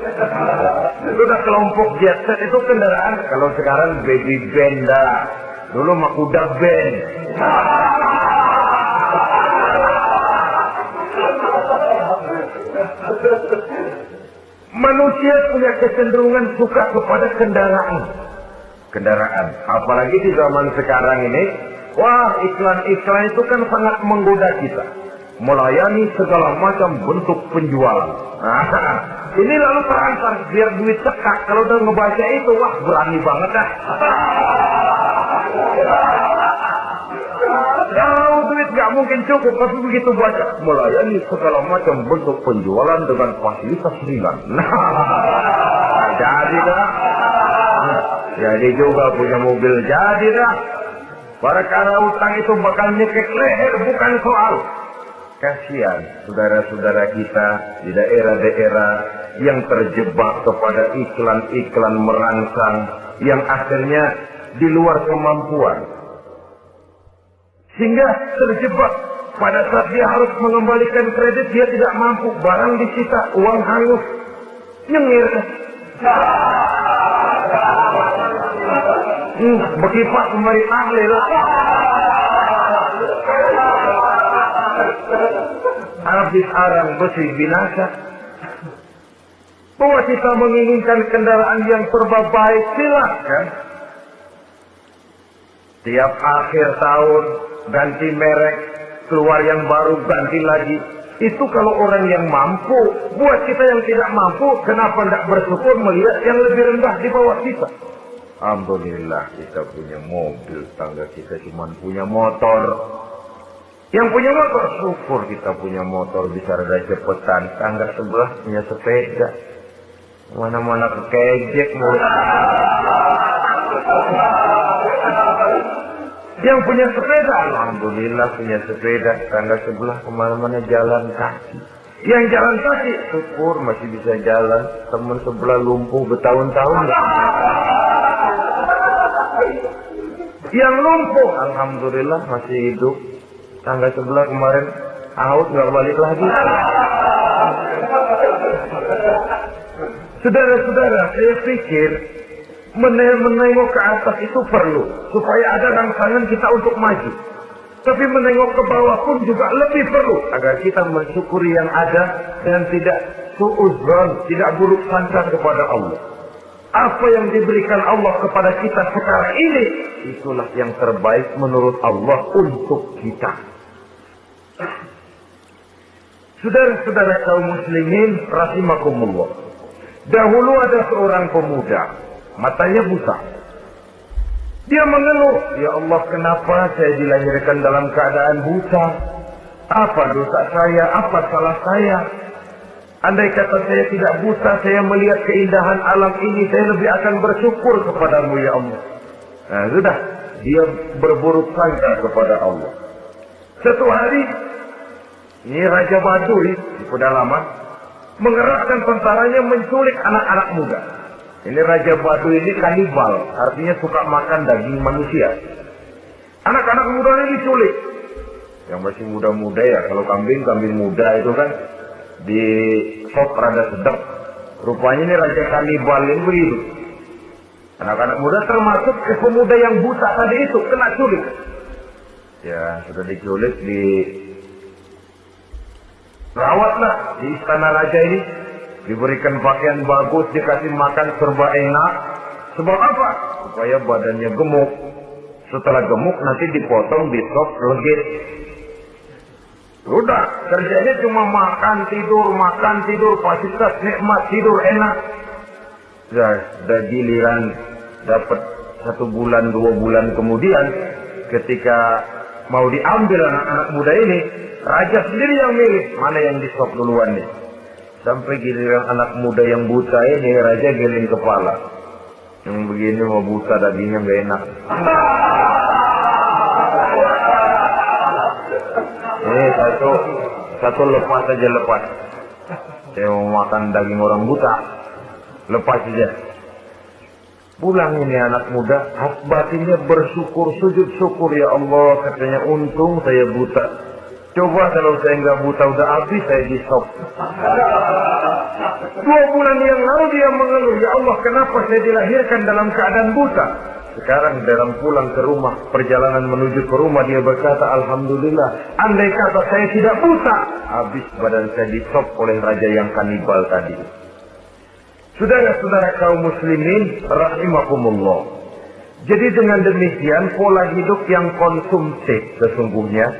Speaker 1: Sudah kelompok jet set itu kendaraan. Kalau sekarang baby benda. Dulu mah kuda band. Manusia punya kecenderungan suka kepada kendaraan. Apalagi di zaman sekarang ini, wah, iklan-iklan itu kan sangat menggoda kita. Melayani segala macam bentuk penjualan. Ini lalu terantar biar duit cekak. Kalau udah ngebaca itu, wah, berani banget dah. Kalau duit nggak mungkin cukup, tapi begitu baca melayani segala macam bentuk penjualan dengan fasilitas ringan. Jadi dah. Jadi juga punya mobil, jadi dah. Perkara utang itu bakal nyekek leher, bukan soal. Kasihan saudara-saudara kita di daerah-daerah yang terjebak kepada iklan-iklan merangsang yang akhirnya di luar kemampuan. Sehingga terjebak pada saat dia harus mengembalikan kredit, dia tidak mampu, barang disita, uang hangus, nyengir. Begipak kemari tahlil. Habis arang besi binasa. Bahwa kita menginginkan kendaraan yang serba baik, silakan. Tiap akhir tahun ganti merek, keluar yang baru ganti lagi. Itu kalau orang yang mampu. Buat kita yang tidak mampu, kenapa tidak bersyukur melihat yang lebih rendah di bawah kita? Alhamdulillah kita punya mobil, tangga kita cuma punya motor. Yang punya motor, syukur kita punya motor bisa rada cepetan. Tangga sebelah punya sepeda. Mana-mana kekejek mulu. Yang punya sepeda, alhamdulillah punya sepeda. Tangga sebelah kemana-mana jalan kaki. Yang jalan kaki, syukur masih bisa jalan. Teman sebelah lumpuh bertahun-tahun. Yang lumpuh, alhamdulillah masih hidup. Tangga sebelah kemarin out nggak balik lagi. Saudara-saudara, saya pikir menengok ke atas itu perlu supaya ada rangsangan kita untuk maju. Tapi menengok ke bawah pun juga lebih perlu agar kita mensyukuri yang ada dan tidak suudzon, tidak buruk sangka kepada Allah. Apa yang diberikan Allah kepada kita sekarang ini, itulah yang terbaik menurut Allah untuk kita. Saudara-saudara kaum muslimin rahimakumullah. Dahulu ada seorang pemuda, matanya buta. Dia mengeluh, ya Allah, kenapa saya dilahirkan dalam keadaan buta? Apa dosa saya? Apa salah saya? Andai kata saya tidak buta, saya melihat keindahan alam ini, saya lebih akan bersyukur kepadamu ya Allah. Nah sudah, dia berburuk sangka kepada Allah. Satu hari, ini Raja Baduy di pedalaman mengerahkan tentaranya menculik anak-anak muda. Ini Raja Baduy ini kanibal, artinya suka makan daging manusia. Anak-anak muda ini diculik. Yang masih muda-muda ya, kalau kambing muda itu kan di sop rada sedap. Rupanya ini Raja kanibal ini begitu. Anak-anak muda termasuk ke pemuda yang buta tadi itu kena culik. Ya, sudah diculik, rawatlah di istana raja ini, diberikan pakaian bagus, dikasih makan serba enak. Sebab apa? Supaya badannya gemuk. Setelah gemuk nanti dipotong di sop legit. Udah, kerjanya cuma makan tidur, fasilitas nikmat, tidur enak. Sudah giliran dapat 1 bulan 2 bulan kemudian, ketika mau diambil anak-anak muda ini, raja sendiri yang milih mana yang di sop duluan nih. Sampai giliran anak muda yang buta ini, raja geleng kepala. Yang begini mau buta dagingnya nggak enak. Ini satu lepas aja lepas. Saya mau makan daging orang buta, lepas aja. Pulang ini anak muda, batinnya bersyukur, sujud syukur, ya Allah, katanya untung saya buta. Coba kalau saya nggak buta udah habis saya di sop. 2 bulan yang lalu dia mengeluh, ya Allah, kenapa saya dilahirkan dalam keadaan buta? Sekarang dalam pulang ke rumah, perjalanan menuju ke rumah, dia berkata, alhamdulillah, andai kata saya tidak buta, habis badan saya di sop oleh raja yang kanibal tadi. Saudara-saudara kaum muslimin rahimakumullah. Jadi dengan demikian pola hidup yang konsumtif sesungguhnya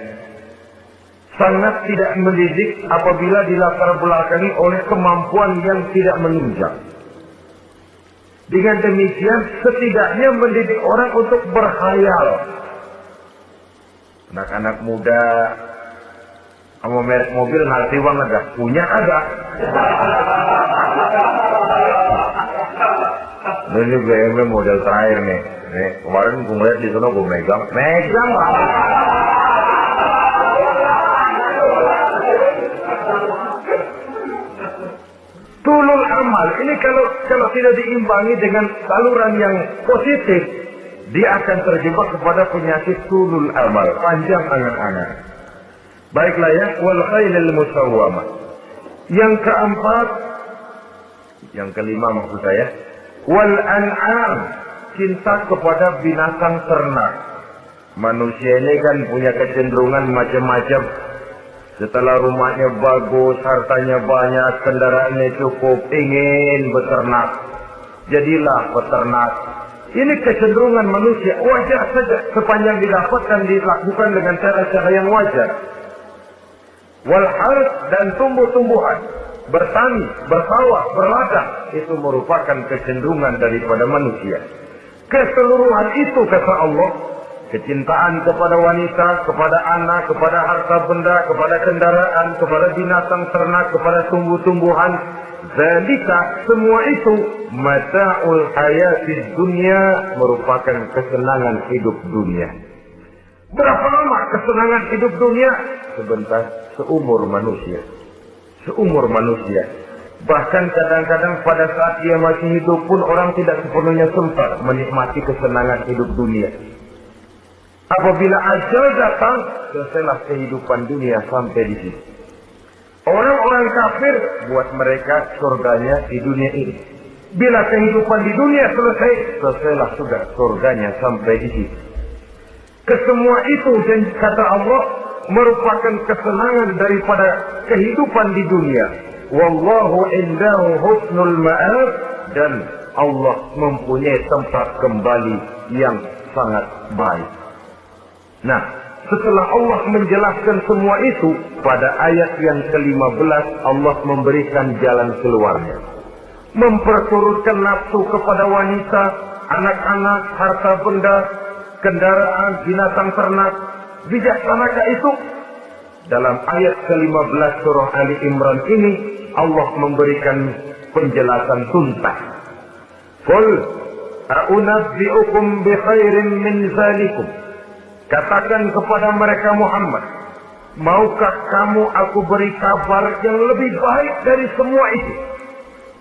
Speaker 1: sangat tidak mendidik apabila dilatar belakangi oleh kemampuan yang tidak menunjang. Dengan demikian setidaknya mendidik orang untuk berkhayal. Anak-anak muda sama merek mobil ngerti banget dah, punya ada. Ini BMW model terakhir nih. Nih kemarin gue ngeliat di sana gue megang. amal ini kalau tidak diimbangi dengan saluran yang positif, dia akan terjebak kepada penyakit tulul amal, panjang angan-angan. Baiklah ya, wal khailil musawwamah. Yang keempat, yang kelima maksud saya, wal an'am, cinta kepada binatang ternak. Manusia ini kan punya kecenderungan macam-macam. Setelah rumahnya bagus, hartanya banyak, kendaraannya cukup, ingin beternak. Jadilah peternak. Ini kecenderungan manusia, wajar saja sepanjang didapatkan dilakukan dengan cara-cara yang wajar. Walhal dan tumbuh-tumbuhan, bertani, bersawah, berladang, itu merupakan kecenderungan daripada manusia. Keseluruhan itu kata Allah, kecintaan kepada wanita, kepada anak, kepada harta benda, kepada kendaraan, kepada binatang ternak, kepada tumbuh-tumbuhan, zalika, semua itu mata'ul hayatid dunia, merupakan kesenangan hidup dunia. Berapa lama kesenangan hidup dunia? Sebentar, seumur manusia. Seumur manusia. Bahkan kadang-kadang pada saat dia masih hidup pun orang tidak sepenuhnya sempat menikmati kesenangan hidup dunia. Apabila ajal datang, selesailah kehidupan dunia sampai di situ. Orang-orang kafir buat mereka surganya di dunia ini. Bila kehidupan di dunia selesai, selesailah sudah surganya sampai di situ. Kesemua itu dan kata Allah merupakan kesenangan daripada kehidupan di dunia. Wallahu indahu husnul ma'ab, dan Allah mempunyai tempat kembali yang sangat baik. Nah, setelah Allah menjelaskan semua itu, pada ayat yang ke-15 Allah memberikan jalan keluarnya. Memperturutkan nafsu kepada wanita, anak-anak, harta benda, kendaraan, binatang ternak. Bijaksanakah itu? Dalam ayat ke-15 surah Ali Imran ini, Allah memberikan penjelasan tuntas. Qul a'unabbi'ukum bi khairin min zalikum. Katakan kepada mereka Muhammad, maukah kamu aku beri kabar yang lebih baik dari semua itu?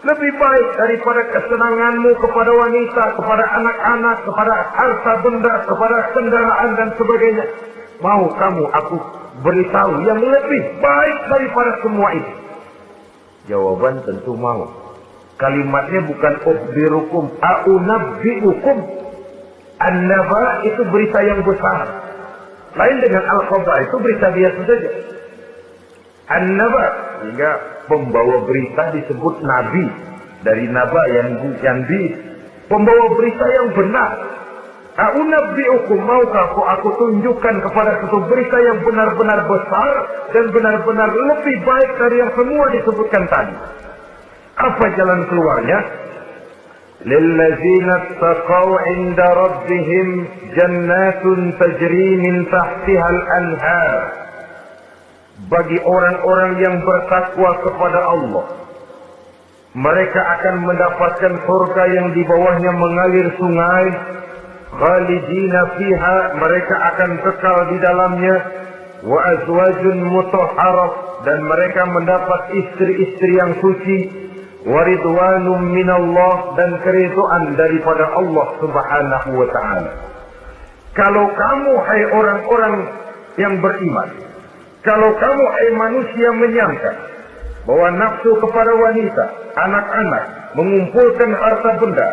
Speaker 1: Lebih baik daripada kesenanganmu kepada wanita, kepada anak-anak, kepada harta benda, kepada kendaraan dan sebagainya. Mau kamu aku beritahu yang lebih baik daripada semua itu? Jawaban tentu mau. Kalimatnya bukan ukhbirukum, a'unabbi'ukum. An-naba itu berita yang besar. Lain dengan al-khabar, itu berita biasa saja. An-naba, sehingga pembawa berita disebut nabi. Dari naba yang di pembawa berita yang benar. A'unabbi'ukum, maukah aku tunjukkan kepada satu berita yang benar-benar besar dan benar-benar lebih baik dari yang semua disebutkan tadi. Apa jalan keluarnya? Lillazina taqaw 'inda rabbihim jannatun tajri min tahtiha al-anhar. Bagi orang-orang yang bertakwa kepada Allah, mereka akan mendapatkan surga yang di bawahnya mengalir sungai. Khalidina fiha, mereka akan kekal di dalamnya. Wa azwajun mutahharah, dan mereka mendapat istri-istri yang suci. Waridwanum minallah, dan keridhaan daripada Allah subhanahu wa ta'ala. Kalau kamu hai orang-orang yang beriman, kalau kamu hai manusia menyangka bahwa nafsu kepada wanita, anak-anak, mengumpulkan harta benda,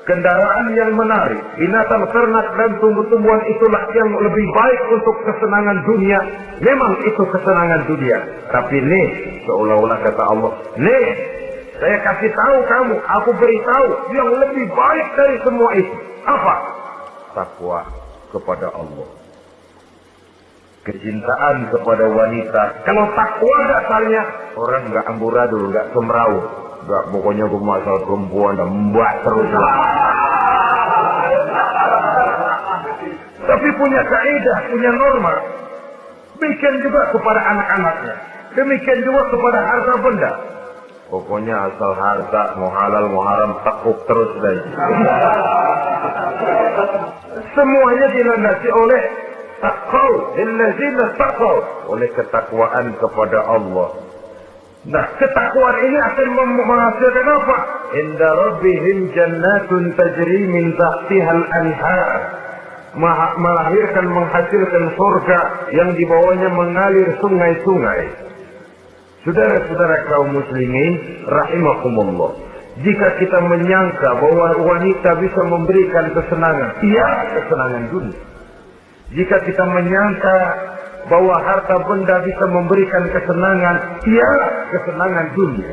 Speaker 1: kendaraan yang menarik, binatang ternak dan tumbuh-tumbuhan itulah yang lebih baik untuk kesenangan dunia, memang itu kesenangan dunia. Tapi nih, seolah-olah kata Allah, nih, saya kasih tahu kamu, aku beritahu yang lebih baik dari semua itu. Apa? Takwa kepada Allah. Kecintaan kepada wanita. Kalau takwa dasarnya, orang nggak amburadul, nggak semrawut, nggak pokoknya gue masalah perempuan dan mbak terus. Tapi punya kaidah, punya norma. Demikian juga kepada anak-anaknya. Demikian juga kepada harta benda. Pokoknya asal harta, mau halal, mau haram, takut terus deh. Semuanya dilandasi oleh taqwa, illazina taqaw, oleh ketakwaan kepada Allah. Nah, ketakwaan ini akan menghasilkan apa? Inda rabbihim jannatun tajri min tahtihal anhar. Menghasilkan surga yang di bawahnya mengalir sungai-sungai. Saudara-saudara kaum muslimin rahimakumullah, jika kita menyangka bahwa wanita bisa memberikan kesenangan, iya, kesenangan dunia. Jika kita menyangka bahwa harta benda bisa memberikan kesenangan, iya, kesenangan dunia.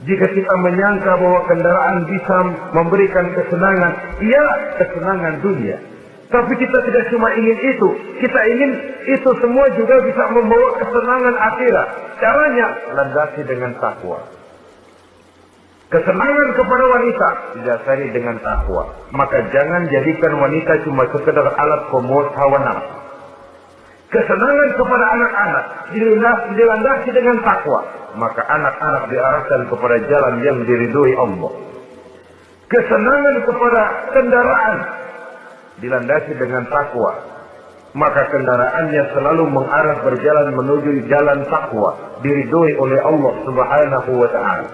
Speaker 1: Jika kita menyangka bahwa kendaraan bisa memberikan kesenangan, iya, kesenangan dunia. Tapi kita tidak cuma ingin itu, kita ingin itu semua juga bisa membawa kesenangan akhirat. Caranya landasi dengan takwa. Kesenangan kepada wanita didasari dengan takwa. Maka jangan jadikan wanita cuma sekedar alat pemuas hawa nafsu. Kesenangan kepada anak-anak dilandasi dengan takwa. Maka anak-anak diarahkan kepada jalan yang diridhoi Allah. Kesenangan kepada kendaraan dilandasi dengan takwa, maka kendaraannya selalu mengarah berjalan menuju jalan takwa, diridhoi oleh Allah Subhanahu wa taala.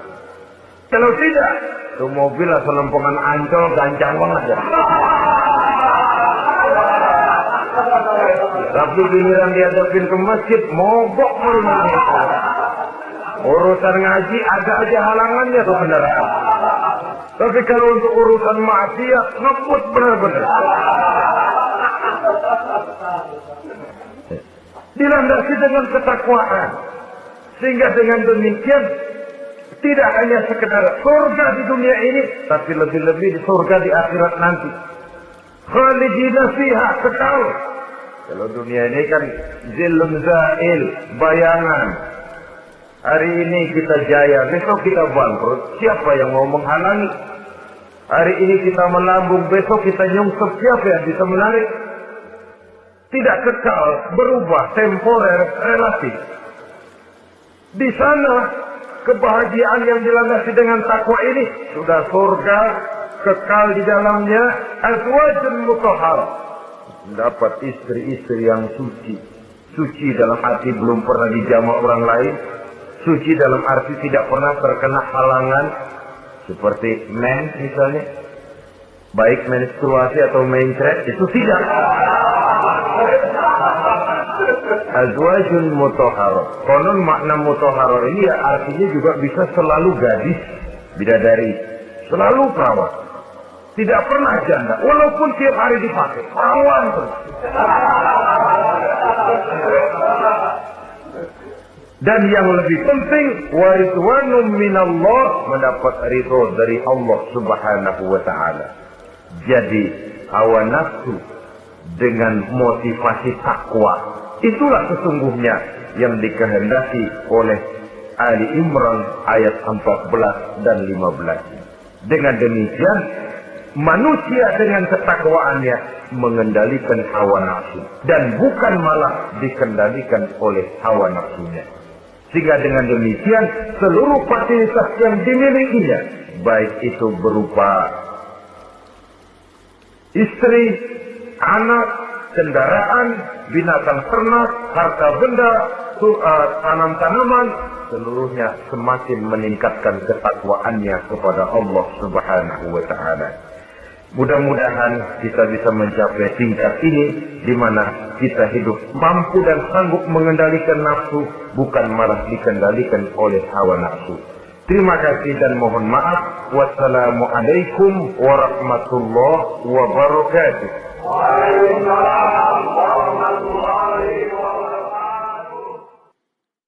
Speaker 1: Kalau tidak, itu mobil asal lempongan Ancol gancang banget ya. Tapi giliran dihadapin ke masjid, mogok mulai. Urusan ngaji ada aja halangannya tuh kendaraan. Tapi kalau untuk urusan maksiat, ngebut benar-benar. Dilandasi dengan ketakwaan. Sehingga dengan demikian, tidak hanya sekedar surga di dunia ini, tapi lebih-lebih di surga di akhirat nanti. Khalidina fiha, kekal. Kalau dunia ini kan zilun zail, bayangan. Hari ini kita jaya, besok kita bangkrut. Siapa yang mau menghalangi? Hari ini kita melambung, besok kita nyungsep. Siapa yang bisa menarik? Tidak kekal, berubah, temporer, relatif. Di sana, kebahagiaan yang dilandasi dengan takwa ini sudah surga, kekal di dalamnya, azwajun mutahharah. Mendapat istri-istri yang suci. Suci dalam arti belum pernah dijamah orang lain. Suci dalam arti tidak pernah terkena halangan. Seperti mens misalnya. Baik menstruasi atau mencret, itu tidak. Azwajun mutahharah. Konon makna mutahharah ini ya artinya juga bisa selalu gadis, bidadari. Selalu perawan. Tidak pernah janda, walaupun tiap hari dipakai. Perawan terus. Dan yang lebih penting, waridwanum minallah, mendapat ridho dari Allah Subhanahu wa taala. Jadi hawa nafsu dengan motivasi takwa, itulah sesungguhnya yang dikehendaki oleh Ali Imran ayat 14 dan 15. Dengan demikian, manusia dengan ketakwaannya mengendalikan hawa nafsu dan bukan malah dikendalikan oleh hawa nafsunya. Sehingga dengan demikian seluruh fasilitas yang dimilikinya, baik itu berupa istri, anak, kendaraan, binatang ternak, harta benda, tanam-tanaman, seluruhnya semakin meningkatkan ketakwaannya kepada Allah Subhanahu wa taala. Mudah-mudahan kita bisa mencapai tingkat ini di mana kita hidup mampu dan sanggup mengendalikan nafsu, bukan malah dikendalikan oleh hawa nafsu. Terima kasih dan mohon maaf. Wassalamualaikum warahmatullahi wabarakatuh.